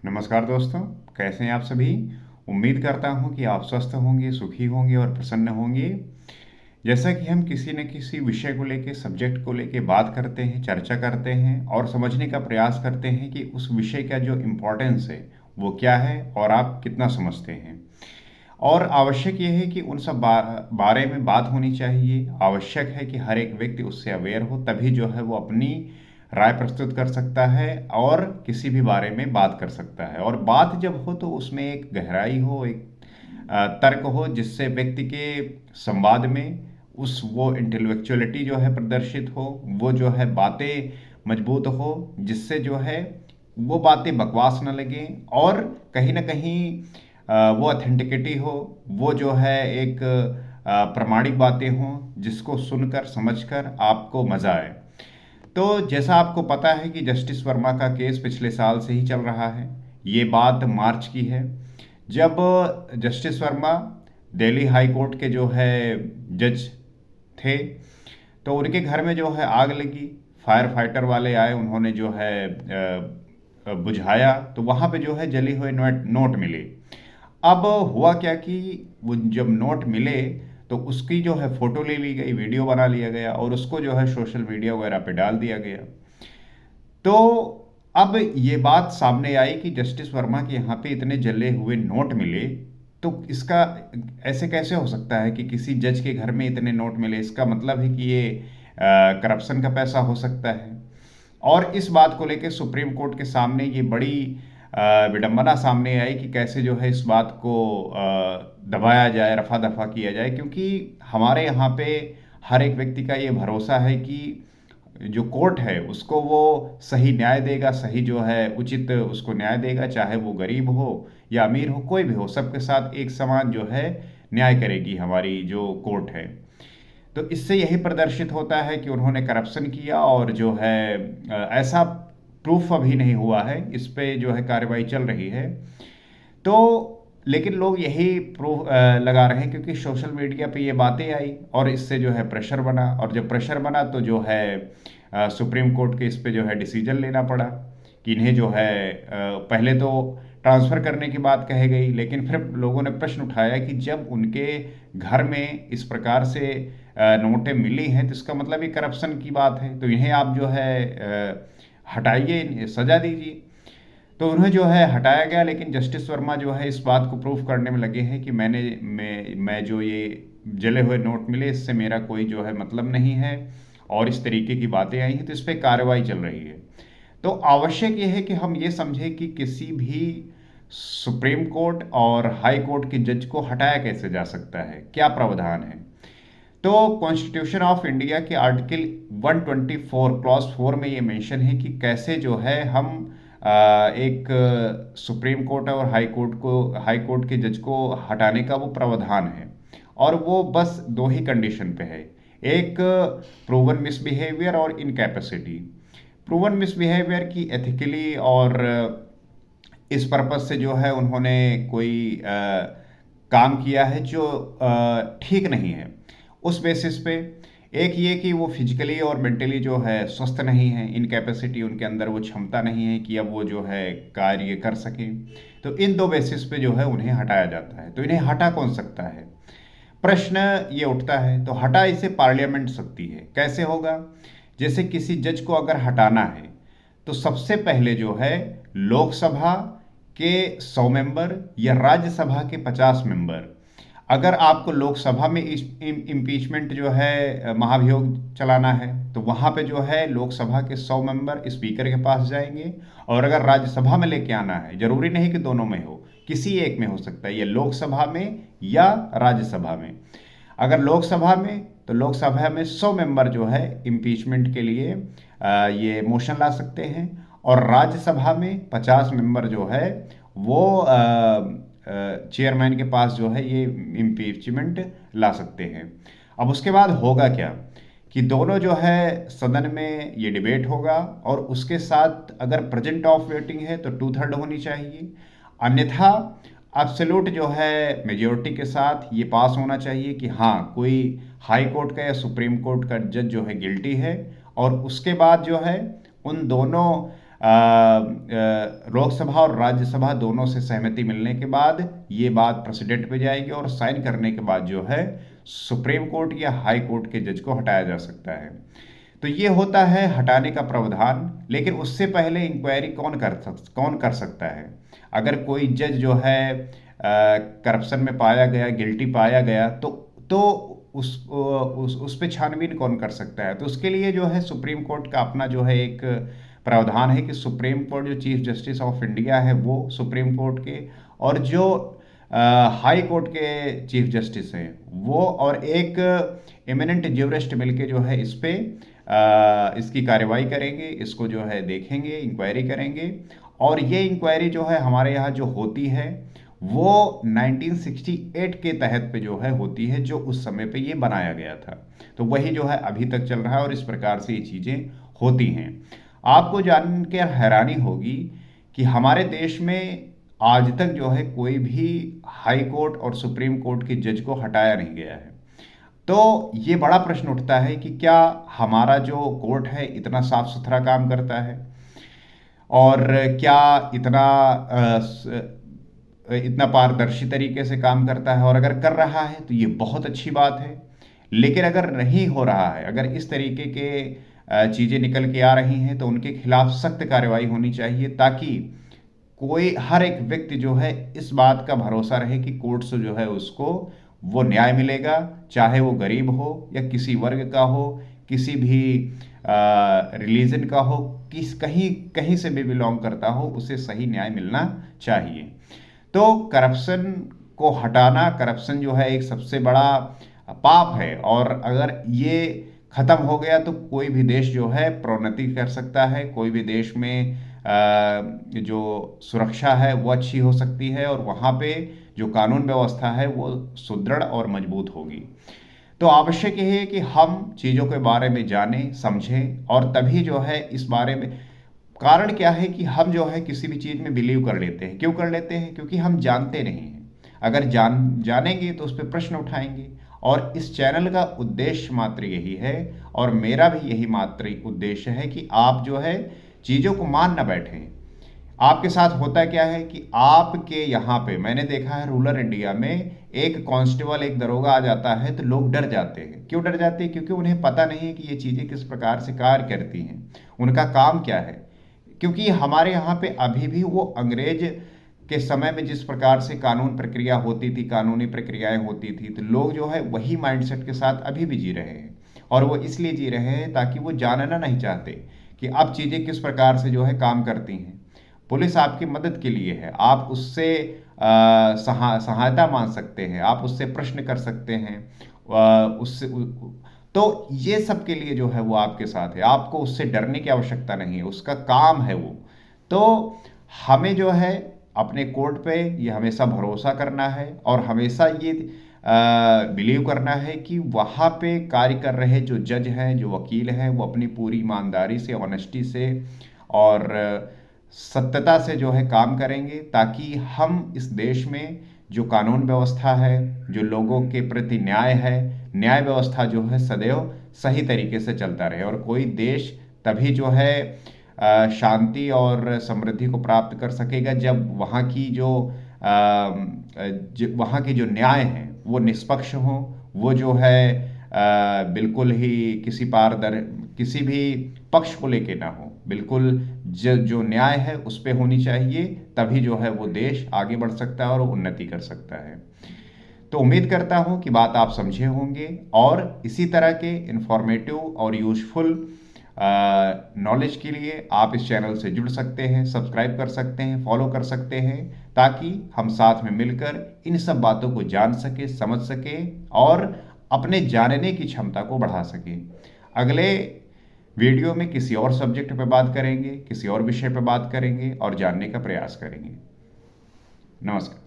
नमस्कार दोस्तों, कैसे हैं आप सभी। उम्मीद करता हूं कि आप स्वस्थ होंगे, सुखी होंगे और प्रसन्न होंगे। जैसा कि हम किसी न किसी विषय को लेके, सब्जेक्ट को लेके बात करते हैं, चर्चा करते हैं और समझने का प्रयास करते हैं कि उस विषय का जो इम्पोर्टेंस है वो क्या है और आप कितना समझते हैं। और आवश्यक ये है कि उन सब बारे में बात होनी चाहिए। आवश्यक है कि हर एक व्यक्ति उससे अवेयर हो, तभी जो है वो अपनी राय प्रस्तुत कर सकता है और किसी भी बारे में बात कर सकता है। और बात जब हो तो उसमें एक गहराई हो, एक तर्क हो, जिससे व्यक्ति के संवाद में उस वो इंटेलेक्चुअलिटी जो है प्रदर्शित हो, वो जो है बातें मजबूत हो, जिससे जो है वो बातें बकवास न लगें और कहीं ना कहीं वो ऑथेंटिकिटी हो, वो जो है एक प्रामाणिक बातें हों, जिसको सुनकर समझकर आपको मज़ा आए। तो जैसा आपको पता है कि जस्टिस वर्मा का केस पिछले साल से ही चल रहा है। ये बात मार्च की है, जब justice Verma Delhi high court के जो है जज थे। तो उनके घर में जो है आग लगी, फायर फाइटर वाले आए, उन्होंने जो है बुझाया, तो वहाँ पे जो है जले हुए नोट नोट मिले। अब हुआ क्या कि वो जब नोट मिले तो उसकी जो है फोटो ले ली गई, वीडियो बना लिया गया और उसको जो है सोशल मीडिया वगैरह पे डाल दिया गया। तो अब ये बात सामने आई कि जस्टिस वर्मा के यहाँ पे इतने जले हुए नोट मिले, तो इसका ऐसे कैसे हो सकता है कि किसी जज के घर में इतने नोट मिले। इसका मतलब है कि ये करप्शन का पैसा हो सकता है। और इस बात को लेकर सुप्रीम कोर्ट के सामने ये बड़ी विडंबना सामने आई कि कैसे जो है इस बात को दबाया जाए, रफा दफा किया जाए, क्योंकि हमारे यहाँ पे हर एक व्यक्ति का ये भरोसा है कि जो कोर्ट है उसको वो सही न्याय देगा, सही जो है उचित उसको न्याय देगा, चाहे वो गरीब हो या अमीर हो, कोई भी हो, सबके साथ एक समान जो है न्याय करेगी हमारी जो कोर्ट है। तो इससे यही प्रदर्शित होता है कि उन्होंने करप्शन किया और जो है ऐसा प्रूफ अभी नहीं हुआ है, इस पे जो है कार्रवाई चल रही है। तो लेकिन लोग यही प्रूफ लगा रहे हैं क्योंकि सोशल मीडिया पे ये बातें आई और इससे जो है प्रेशर बना, और जब प्रेशर बना तो जो है सुप्रीम कोर्ट के इस पे जो है डिसीजन लेना पड़ा कि इन्हें जो है पहले तो ट्रांसफ़र करने की बात कही गई, लेकिन फिर लोगों ने प्रश्न उठाया कि जब उनके घर में इस प्रकार से नोटें मिली हैं तो इसका मतलब ये करप्शन की बात है, तो इन्हें आप जो है हटाइए, इन्हें सजा दीजिए। तो उन्हें जो है हटाया गया, लेकिन जस्टिस वर्मा जो है इस बात को प्रूफ करने में लगे हैं कि मैं जो ये जले हुए नोट मिले इससे मेरा कोई जो है मतलब नहीं है और इस तरीके की बातें आई हैं, तो इस पर कार्रवाई चल रही है। तो आवश्यक ये है कि हम ये समझें कि किसी भी सुप्रीम कोर्ट और हाई कोर्ट के जज को हटाया कैसे जा सकता है, क्या प्रावधान है। तो कॉन्स्टिट्यूशन ऑफ इंडिया के आर्टिकल 124 क्लॉज 4 में ये मेंशन है कि कैसे जो है हम एक सुप्रीम कोर्ट और हाई कोर्ट के जज को हटाने का वो प्रावधान है। और वो बस दो ही कंडीशन पे है, एक प्रूवन मिसबिहेवियर और इनकैपेसिटी। प्रूवन मिसबिहेवियर की एथिकली और इस पर्पज से जो है उन्होंने कोई काम किया है जो ठीक नहीं है, उस बेसिस पे। एक ये कि वो फिजिकली और मेंटली जो है स्वस्थ नहीं है, इनकैपेसिटी, उनके अंदर वो क्षमता नहीं है कि अब वो जो है कार्य कर सकें। तो इन दो बेसिस पे जो है उन्हें हटाया जाता है। तो इन्हें हटा कौन सकता है, प्रश्न ये उठता है। तो हटा इसे पार्लियामेंट सकती है। कैसे होगा, जैसे किसी जज को अगर हटाना है तो सबसे पहले जो है लोकसभा के 100 मेंबर या राज्यसभा के 50 मेंबर, अगर आपको लोकसभा में इम्पीचमेंट जो है महाभियोग चलाना है तो वहाँ पे जो है लोकसभा के 100 मेंबर स्पीकर के पास जाएंगे। और अगर राज्यसभा में लेके आना है, जरूरी नहीं कि दोनों में हो, किसी एक में हो सकता है, ये लोकसभा में या राज्यसभा में। अगर लोकसभा में तो लोकसभा में 100 मेंबर जो है इम्पीचमेंट के लिए ये मोशन ला सकते हैं, और राज्यसभा में 50 मेंबर जो है वो चेयरमैन के पास जो है ये इम्पीचमेंट ला सकते हैं। अब उसके बाद होगा क्या कि दोनों जो है सदन में ये डिबेट होगा, और उसके साथ अगर प्रेजेंट ऑफ वेटिंग है तो 2/3 होनी चाहिए, अन्यथा एब्सोल्यूट जो है मेजोरिटी के साथ ये पास होना चाहिए कि हाँ कोई हाई कोर्ट का या सुप्रीम कोर्ट का जज जो है गिल्टी है। और उसके बाद जो है उन दोनों लोकसभा और राज्यसभा दोनों से सहमति मिलने के बाद ये बात प्रेसिडेंट पे जाएगी और साइन करने के बाद जो है सुप्रीम कोर्ट या हाई कोर्ट के जज को हटाया जा सकता है। तो ये होता है हटाने का प्रावधान। लेकिन उससे पहले इंक्वायरी कौन कर सकता है? अगर कोई जज जो है करप्शन में पाया गया, गिल्टी पाया गया, तो उस पे छानबीन कौन कर सकता है? तो उसके लिए जो है सुप्रीम कोर्ट का अपना जो है एक प्रावधान है कि सुप्रीम कोर्ट जो चीफ जस्टिस ऑफ इंडिया है वो सुप्रीम कोर्ट के, और जो हाई कोर्ट के चीफ जस्टिस हैं वो और एक एमिनेंट ज्यूरिस्ट मिलके जो है इस पे इसकी कार्रवाई करेंगे, इसको जो है देखेंगे, इंक्वायरी करेंगे। और ये इंक्वायरी जो है हमारे यहाँ जो होती है वो 1968 के तहत पे जो है होती है, जो उस समय पे ये बनाया गया था। तो वही जो है अभी तक चल रहा है और इस प्रकार से ये चीज़ें होती हैं। आपको जान के हैरानी होगी कि हमारे देश में आज तक जो है कोई भी हाई कोर्ट और सुप्रीम कोर्ट के जज को हटाया नहीं गया है। तो ये बड़ा प्रश्न उठता है कि क्या हमारा जो कोर्ट है इतना साफ सुथरा काम करता है, और क्या इतना पारदर्शी तरीके से काम करता है? और अगर कर रहा है तो ये बहुत अच्छी बात है। लेकिन अगर नहीं हो रहा है, अगर इस तरीके के चीज़ें निकल के आ रही हैं, तो उनके खिलाफ सख्त कार्रवाई होनी चाहिए, ताकि कोई हर एक व्यक्ति जो है इस बात का भरोसा रहे कि कोर्ट से जो है उसको वो न्याय मिलेगा, चाहे वो गरीब हो या किसी वर्ग का हो, किसी भी रिलीजन का हो, कहीं कहीं से भी बिलोंग करता हो, उसे सही न्याय मिलना चाहिए। तो करप्शन को हटाना, करप्शन जो है एक सबसे बड़ा पाप है, और अगर ये खत्म हो गया तो कोई भी देश जो है प्रोन्नति कर सकता है, कोई भी देश में जो सुरक्षा है वो अच्छी हो सकती है, और वहाँ पे जो कानून व्यवस्था है वो सुदृढ़ और मजबूत होगी। तो आवश्यक ये है कि हम चीज़ों के बारे में जानें, समझें, और तभी जो है इस बारे में, कारण क्या है कि हम जो है किसी भी चीज़ में बिलीव कर लेते हैं। क्यों कर लेते हैं? क्योंकि हम जानते नहीं हैं। अगर जानेंगे तो उस पर प्रश्न उठाएंगे, और इस चैनल का उद्देश्य मात्र यही है, और मेरा भी यही मात्र उद्देश्य है कि आप जो है चीज़ों को मान ना बैठें। आपके साथ होता क्या है कि आपके यहाँ पे मैंने देखा है रूरल इंडिया में एक कांस्टेबल, एक दरोगा आ जाता है तो लोग डर जाते हैं। क्यों डर जाते हैं? क्योंकि उन्हें पता नहीं है कि ये चीज़ें किस प्रकार से कार्य करती हैं, उनका काम क्या है। क्योंकि हमारे यहाँ पे अभी भी वो अंग्रेज के समय में जिस प्रकार से कानून प्रक्रिया होती थी, कानूनी प्रक्रियाएं होती थी, तो लोग जो है वही माइंडसेट के साथ अभी भी जी रहे हैं। और वो इसलिए जी रहे हैं ताकि वो जानना नहीं चाहते कि अब चीज़ें किस प्रकार से जो है काम करती हैं। पुलिस आपकी मदद के लिए है, आप उससे सहायता मांग सकते हैं, आप उससे प्रश्न कर सकते हैं, उससे तो ये सब के लिए जो है वो आपके साथ है। आपको उससे डरने की आवश्यकता नहीं है, उसका काम है वो। तो हमें जो है अपने कोर्ट पे ये हमेशा भरोसा करना है, और हमेशा ये बिलीव करना है कि वहाँ पे कार्य कर रहे जो जज हैं, जो वकील हैं, वो अपनी पूरी ईमानदारी से, ऑनेस्टी से और सत्यता से जो है काम करेंगे, ताकि हम इस देश में जो कानून व्यवस्था है, जो लोगों के प्रति न्याय है, न्याय व्यवस्था जो है सदैव सही तरीके से चलता रहे। और कोई देश तभी जो है शांति और समृद्धि को प्राप्त कर सकेगा जब वहाँ की जो न्याय है वो निष्पक्ष हो, वो जो है बिल्कुल ही किसी भी पक्ष को लेके ना हो, बिल्कुल जो न्याय है उस पे होनी चाहिए। तभी जो है वो देश आगे बढ़ सकता है और उन्नति कर सकता है। तो उम्मीद करता हूँ कि बात आप समझे होंगे, और इसी तरह के इंफॉर्मेटिव और यूजफुल नॉलेज के लिए आप इस चैनल से जुड़ सकते हैं, सब्सक्राइब कर सकते हैं, फॉलो कर सकते हैं, ताकि हम साथ में मिलकर इन सब बातों को जान सके, समझ सके और अपने जानने की क्षमता को बढ़ा सके। अगले वीडियो में किसी और सब्जेक्ट पर बात करेंगे, किसी और विषय पर बात करेंगे और जानने का प्रयास करेंगे। नमस्कार।